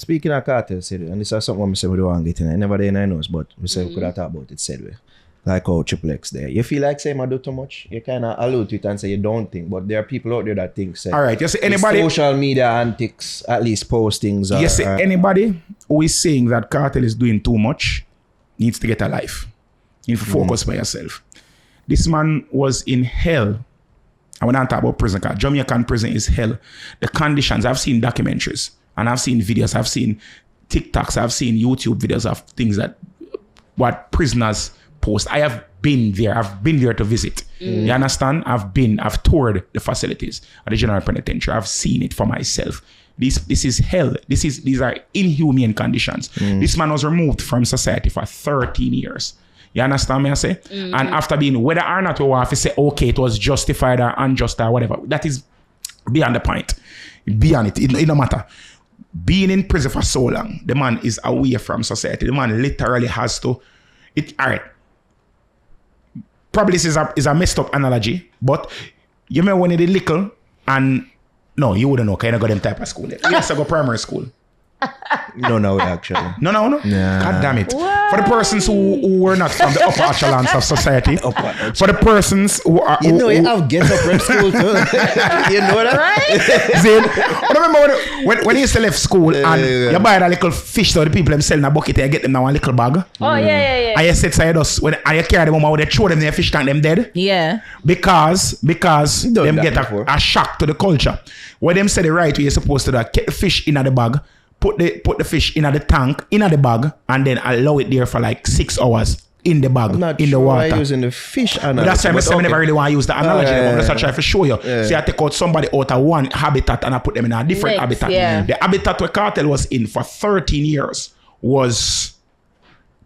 Speaking of Kartel, said, and this is something I say we don't want to get in. I never did in knows, but we say we could have talked about it, said we. Like how Triple X there. You feel like saying I do too much? You kind of allude to it and say you don't think, but there are people out there that think, say, all right, you see anybody... social media antics, at least postings. You see anybody who is saying that Kartel is doing too much needs to get a life. You need to focus by yourself. This man was in hell. I want to talk about prison, because Jamaican prison is hell. The conditions, I've seen documentaries, and I've seen videos, I've seen TikToks, I've seen YouTube videos of things that what prisoners post. I have been there. I've been there to visit. You understand? I've toured the facilities at the General Penitentiary. I've seen it for myself. This is hell. These are inhumane conditions. This man was removed from society for 13 years. You understand me I say? And after being, whether or not we have to say, okay, it was justified or unjust or whatever, that is beyond the point. Beyond it. It don't matter. Being in prison for so long, the man is away from society. The man literally has to, all right. Probably this is a messed up analogy, but you remember when you did little and no, you wouldn't know, because you don't go them type of school yet. You have to go primary school. No, actually. No. Yeah. God damn it. What? For the persons who were not from the upper echelons of society, for the persons who are... You have get up prep school too. You know that? Right? Zin, I remember when you used to left school and you buy that little fish to the people them selling a bucket and you get them now a little bag. Oh, yeah. And you sit side us, and you carry them home, they throw them in the fish tank, them dead. Yeah. Because them get before. a shock to the culture. Where them say the right way you're supposed to do, get the fish in the bag, put the fish in the tank, in the bag, and then allow it there for like 6 hours in the bag, in the water. I'm using the fish analogy. But that's why I say I never really want to use the analogy. Yeah. That's what I try to show you. Yeah. See, I take out somebody out of one habitat and I put them in a different habitat. Yeah. The habitat where Kartel was in for 13 years was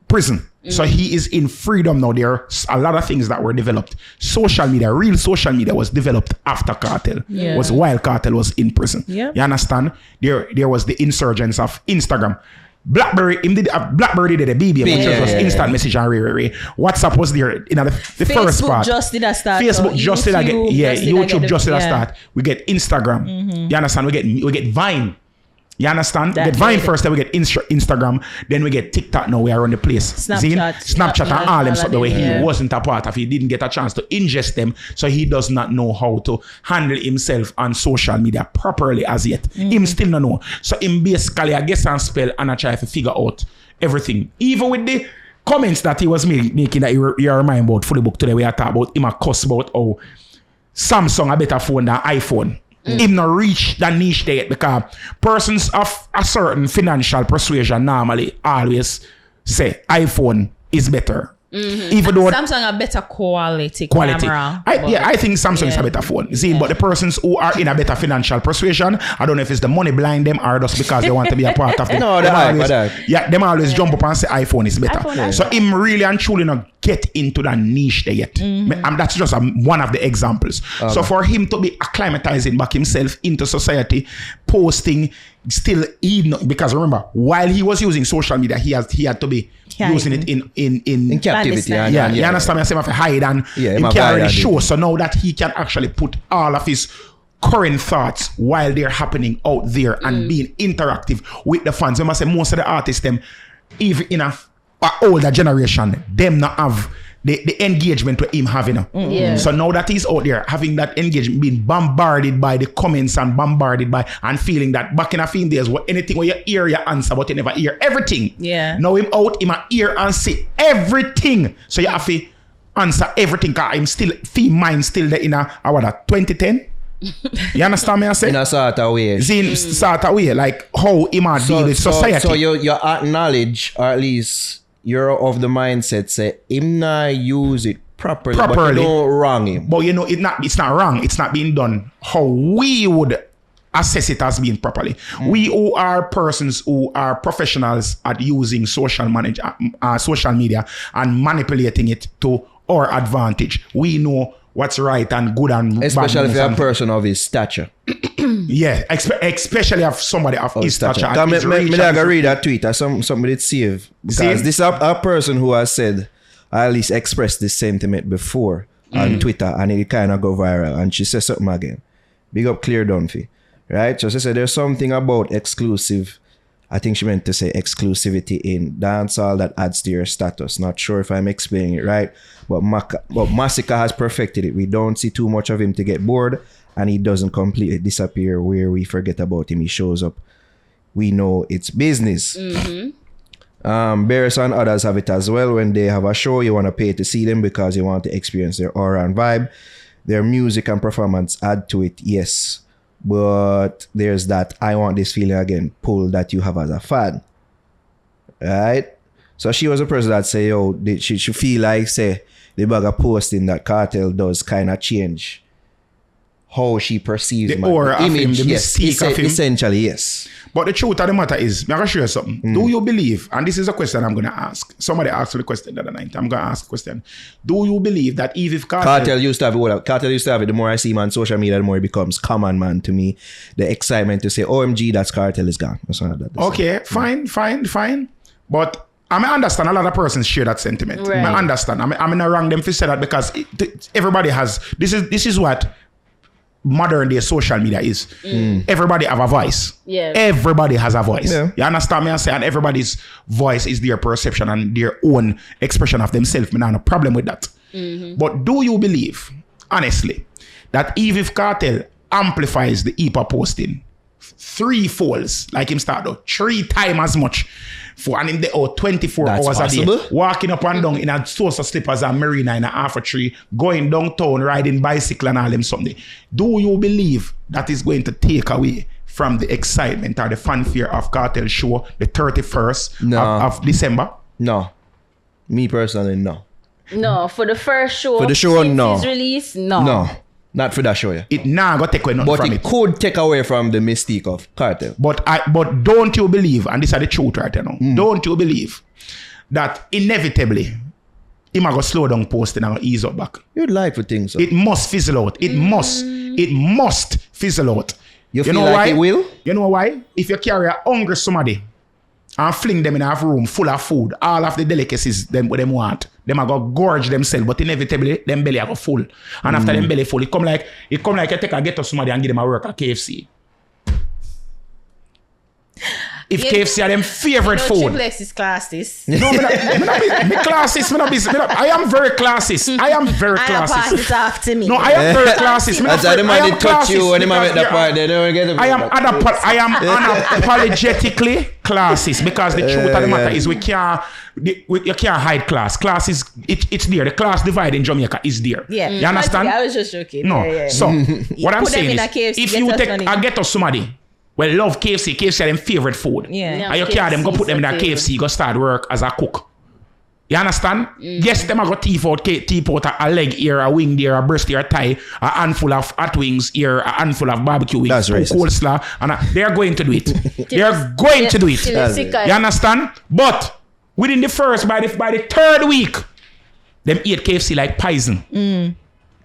prison. So he is in freedom now. There are a lot of things that were developed. Social media, real social media was developed after Kartel. Yeah. Was while Kartel was in prison. Yeah. You understand? There was the insurgence of Instagram. BlackBerry did a BBM, which was instant message and re. WhatsApp was there in the first part. Facebook just did a start. Facebook just did a get, YouTube just did a yeah. start. We get Instagram. You understand? We get Vine. You understand? That We get Vine did. first, then we get Instagram, then we get TikTok. Now we are on the place. Snapchat and all them stuff the way he wasn't a part of. He didn't get a chance to ingest them, so he does not know how to handle himself on social media properly as yet. Him still don't know. So him basically I guess and spell and I try to figure out everything. Even with the comments that he was making that you remind about Fully Book today, we are talking about him a cuss about how Samsung a better phone than iPhone. Him not reach that niche there yet, because persons of a certain financial persuasion normally always say iPhone is better. Even though Samsung a better quality. Camera. I think Samsung is a better phone. But the persons who are in a better financial persuasion, I don't know if it's the money blind them or just because they want to be a part of it. No, them always jump up and say iPhone is better. So him really and truly not get into that niche there yet. That's just one of the examples. So for him to be acclimatizing back himself into society, posting still, because remember, while he was using social media, he had to be using it in captivity. Yeah, you understand me? I say him have to hide and he can't really show. So now that he can actually put all of his current thoughts while they're happening out there and being interactive with the fans. I say most of the artists, them, even in a older generation, them not have the engagement with him having. So now that he's out there having that engagement, being bombarded by the comments and bombarded by and feeling that back in a few days, anything where you hear your answer, but you never hear everything. Now him out, him a hear and see everything. So you have to answer everything, because I'm still, mind still there in a 2010. You understand me I say? In a sort of way. Sort of way, like how him a deal with society. So you acknowledge, or at least you're of the mindset, say, him not use it properly, but you don't wrong him. But you know, it's not wrong. It's not being done how we would assess it as being properly. We who are persons who are professionals at using social media and manipulating it to our advantage. We know what's right and good and especially bad. If you're a person of his stature. Yeah, especially if somebody of his stature. I read that tweet that somebody did save. Because this is a person who has said, I at least expressed this sentiment before on Twitter, and it kind of go viral. And she said something again. Big up Clear Dunphy. Right? So she said there's something about exclusive I think she meant to say exclusivity in dancehall that adds to your status. Not sure if I'm explaining it right, but Massacre has perfected it. We don't see too much of him to get bored, and he doesn't completely disappear where we forget about him. He shows up. We know it's business. Bears and others have it as well. When they have a show, you want to pay to see them because you want to experience their aura and vibe. Their music and performance add to it, yes. But there's that I want this feeling again pull that you have as a fan. Right? So she was a person that say, yo, she feel like, say, the bag of posting that Kartel does kind of change how she perceives the aura of him, the yes, mystique of him. Essentially, yes. But the truth of the matter is, I'm going to show you something. Do you believe, and this is a question I'm going to ask. Somebody asked me the question the other night. I'm going to ask the question. Do you believe that if Kartel used to have it, the more I see him on social media, the more it becomes common, man, to me. The excitement to say, OMG, that's Kartel is gone. That's okay, fine. But I understand a lot of persons share that sentiment. Right. I understand. I'm not wrong them to say that because everybody has, this is what modern day social media is. Everybody have a voice. Yeah. Everybody has a voice. Yeah. You understand me? I say, and everybody's voice is their perception and their own expression of themselves. I have no problem with that. But do you believe, honestly, that if Kartel amplifies the EPA posting 3 folds, like him start out 3 times as much and in the 24 That's hours possible. a day, walking up and down in a source of slippers and marina in a half a tree, going downtown, riding bicycle and all them something. Do you believe that is going to take away from the excitement or the fanfare of Kartel show the 31st of December? No. Me personally, no. No, for the first show. For the show, since no. His release, no. No. Not for that show, yeah. It go take away nothing But from it it. could take away from the mystique of Kartel. But don't you believe, and this is the truth right now, don't you believe that inevitably he might go slow down posting and ease up back? You'd like to think so. It must fizzle out. It must fizzle out. You feel know like why? it will? You know why? If you carry a hungry somebody and fling them in a room full of food, all of the delicacies them want, them are go gorge themselves, but inevitably them belly are go full. And after them belly full, it come like you take a get to somebody and give them a work at KFC. If KFC are them favorite food. Triple X is classist. No, me classist. I am very classist. I pass this off to me. No, I am very classist. That's how the man did touch you when he met the part. They don't get it. I am unapologetically classist because the truth of the matter is you can't hide class. Class is it's there. The class divide in Jamaica is there. Yeah. You understand? I was just joking. No. Yeah. So what I'm put them saying in is, a KFC, if get you us take money. a get to somebody, well, love KFC are them favorite food. Yeah. And you carry them, go put them in a KFC, go start work as a cook. You understand? Yes, them are go teeth out a leg here, a wing there, a breast here, a thigh, a handful of hot wings here, a handful of barbecue wings, That's racist. coleslaw, and they are going to do it. They are going to do it. You understand? But within the first, by the 3rd week, them eat KFC like poison.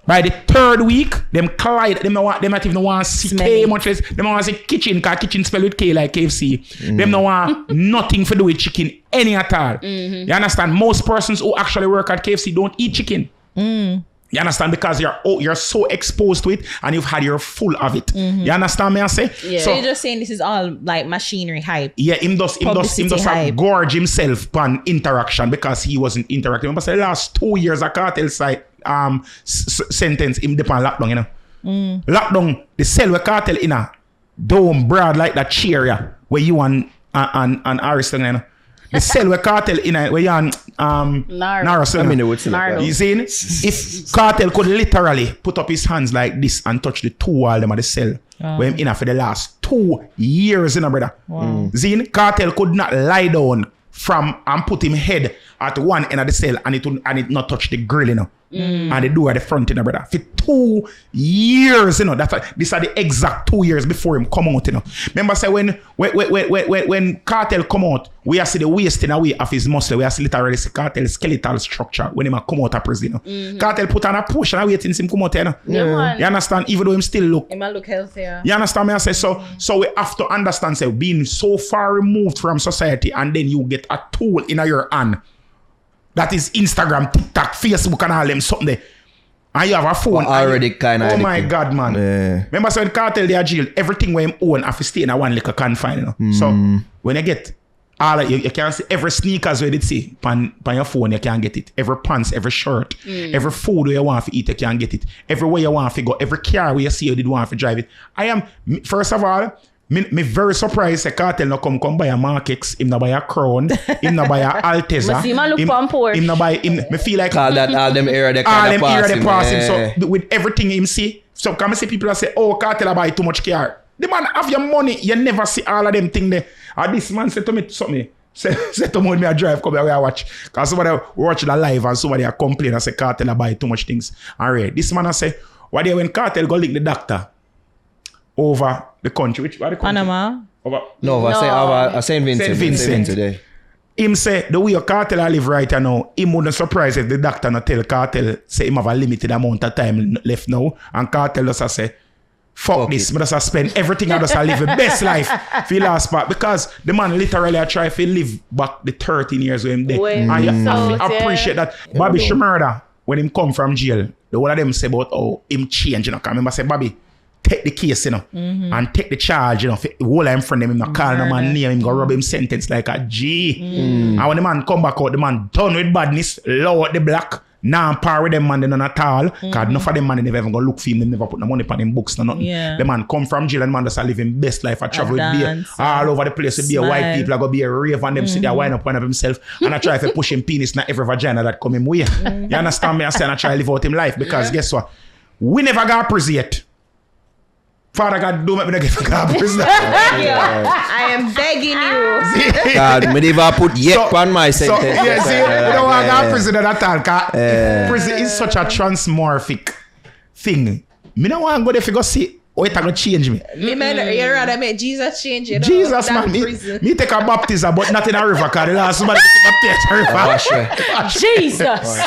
By the 3rd week, them not even want to see K much less. Them want to see kitchen, because kitchen spell with K like KFC. Them don't want nothing to do with chicken any at all. You understand? Most persons who actually work at KFC don't eat chicken. You understand? Because you're so exposed to it and you've had your full of it. You understand me I say? Yeah. So you're just saying this is all like machinery hype. Yeah, him does gorge himself on interaction because he wasn't interacting. Remember, the last 2 years a Kartel site sentence him depend lockdown, you know. Lockdown, the cell where Kartel in a dome broad like that chair, yeah, where you and Ariston, you know. The cell where Kartel in a where you and Nardo. You see, if Kartel could literally put up his hands like this and touch the 2 wall them at the cell, where him in for the last 2 years, you know, brother. Zine, Kartel could not lie down and put him head at one end of the cell and it not touch the grill, you know. And the door at the front, you know, brother. For 2 years, you know. These are the exact 2 years before him come out, you know. Remember, say when Kartel come out, we have see the wasting away of his muscle. We have see literally see Kartel skeletal structure when he come out of prison, you know. Kartel put on a portion of weight since him come out, you know. Yeah. You understand? Even though him still look. He might look healthier. You understand me? I say so we have to understand, say, being so far removed from society and then you get a tool in your hand. That is Instagram, TikTok, Facebook and all them something there. And you have a phone. Already kind of. Oh my God, man. Yeah. Remember, so when Kartel they are jail, everything where him own have to stay in a one little confine, you know. So when you get all of you can see every sneakers where they see on your phone, you can get it. Every pants, every shirt, every food where you want to eat, you can get it. Everywhere you want to go, every car where you see you did want to drive it. I am, first of all, me very surprised that Kartel no come buy a Markex, him no buy a Crown, him no buy a Alteza. See man look on Porsche. Him no buy, me feel like Call that all them era they all kind them of era they pass him. yeah. So with everything him see, so come see people that say, oh, Kartel buy too much car. The man have your money, you never see all of them thing there. And this man said to me something. Say to me, I drive, come here, I watch. Because somebody watch the live and somebody complain and say Kartel buy too much things. And right, this man I say, why they when Kartel go link the doctor over the country, which the country? Panama. Over I St. Vincent. St. Vincent. Today. Him say the way your Kartel live right now, him wouldn't surprise if the doctor not tell Kartel say him have a limited amount of time left now. And Kartel just say, fuck this, I just spend everything I just live the best life for the last part. Because the man literally I try to live back the 13 years with him there. And you have to appreciate that. Bobby Shmurda, when him come from jail, the one of them say about him change, you know. I remember say, Bobby, take the case, you know, and take the charge, you know. The whole I'm friend him not call no man name, him go rub him sentence like a G. And when the man come back out, the man done with badness, low out the black. Now par with them man they none at all. Cause enough of them man they never even go look for him, they never put no money on him books, no nothing. Yeah. The man come from jail and man just live him best life. I travel with beer all over the place with beer. White people I go be a rave and them sit there wind up one of himself and I try to push him penis in every vagina that come him way. You understand me? I say I try to live out him life because guess what? We never got prison yet. Father God, do make me not get prison. I am begging you. God, me never put yet on my sentence. So, yeah, see, we don't want to go prison at all. Cause prison is such a transmorphic thing. Me don't want to go there if you go see how it going to change me. Me man, you rather make Jesus change you. Jesus, man. Me take a baptism, but not in a river. Because the last somebody take a baptism in a river. Jesus.